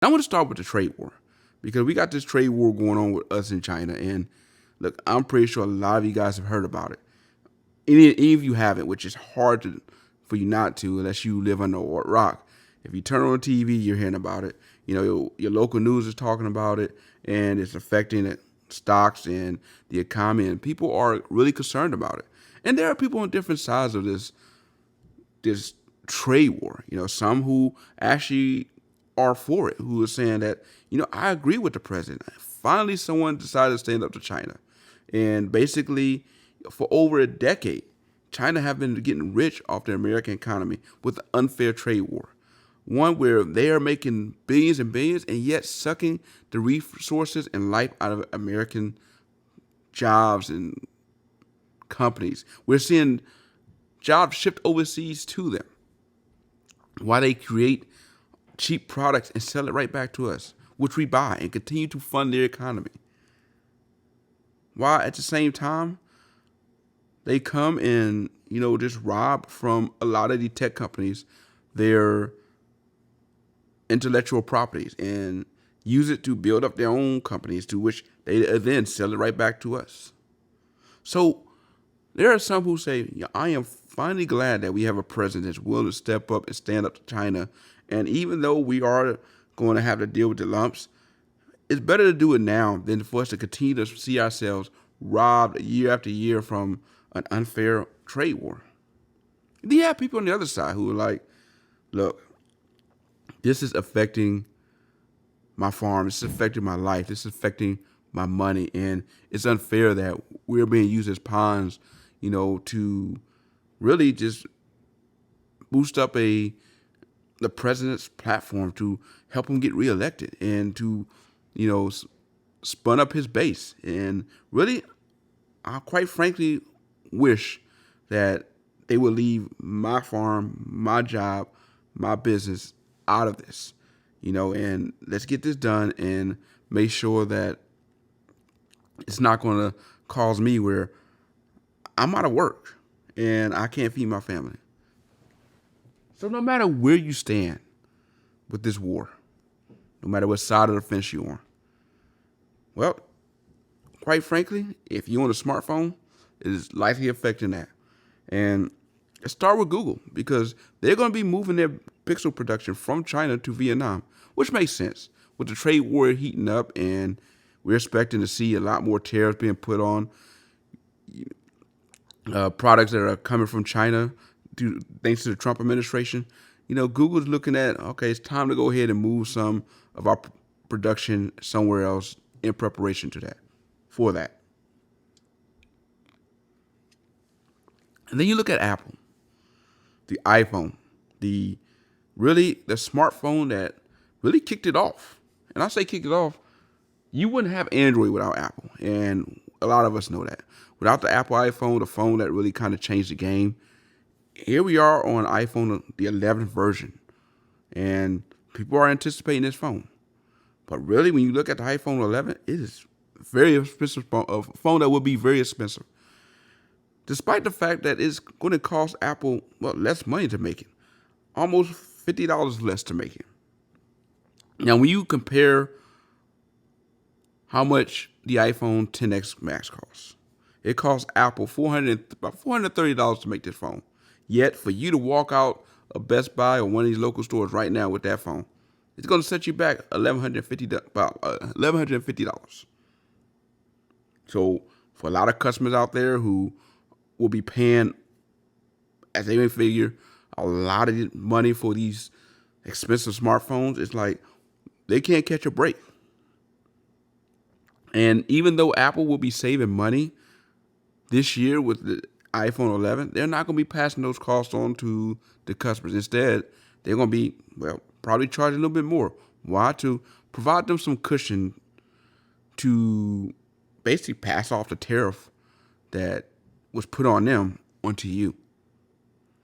I want to start with the trade war because we got this trade war going on with us in China. And look, I'm pretty sure a lot of you guys have heard about it. Any of you haven't, which is hard for you not to unless you live under a rock. If you turn on TV, you're hearing about it. Your local news is talking about it, and it's affecting it, stocks and the economy, and people are really concerned about it. And there are people on different sides of this trade war. Some who actually are for it, who are saying that, I agree with the president. Finally, someone decided to stand up to China. And basically, for over a decade, China have been getting rich off the American economy with the unfair trade war. One where they are making billions and billions and yet sucking the resources and life out of American jobs and companies. We're seeing jobs shipped overseas to them while they create cheap products and sell it right back to us, which we buy and continue to fund their economy. While at the same time, they come and, just rob from a lot of the tech companies their intellectual properties and use it to build up their own companies, to which they then sell it right back to us. So there are some who say, I am finally glad that we have a president that's willing to step up and stand up to China. And even though we are going to have to deal with the lumps, it's better to do it now than for us to continue to see ourselves robbed year after year from an unfair trade war. Then you have people on the other side who are like, look, this is affecting my farm. This is affecting my life. This is affecting my money. And it's unfair that we're being used as pawns, to really just boost up the president's platform to help him get reelected and to, spun up his base. And really, I quite frankly wish that they would leave my farm, my job, my business out of this, and let's get this done and make sure that it's not going to cause me where I'm out of work and I can't feed my family. So no matter where you stand with this war, no matter what side of the fence you're on, well, quite frankly, if you own a smartphone, it is likely affecting that. And let's start with Google because they're going to be moving their pixel production from China to Vietnam, which makes sense. With the trade war heating up and we're expecting to see a lot more tariffs being put on products that are coming from China thanks to the Trump administration, Google's looking at, okay, it's time to go ahead and move some of our production somewhere else in preparation for that. And then you look at Apple, the iPhone, the smartphone that really kicked it off. And I say kicked it off, you wouldn't have Android without Apple. And a lot of us know that. Without the Apple iPhone, the phone that really kind of changed the game, here we are on iPhone, the 11th version. And people are anticipating this phone. But really, when you look at the iPhone 11, it is very expensive, a phone that will be very expensive. Despite the fact that it's going to cost Apple, less money to make it. Almost $50 less to make it. Now, when you compare how much the iPhone XS Max costs, it costs Apple about $430 to make this phone. Yet, for you to walk out of Best Buy or one of these local stores right now with that phone, it's going to set you back about $1,150. So, for a lot of customers out there who will be paying, as they may figure, a lot of money for these expensive smartphones, it's like they can't catch a break. And even though Apple will be saving money this year with the iPhone 11, they're not going to be passing those costs on to the customers. Instead, they're going to be, probably charging a little bit more. Why? To provide them some cushion basically pass off the tariff that was put on them onto you.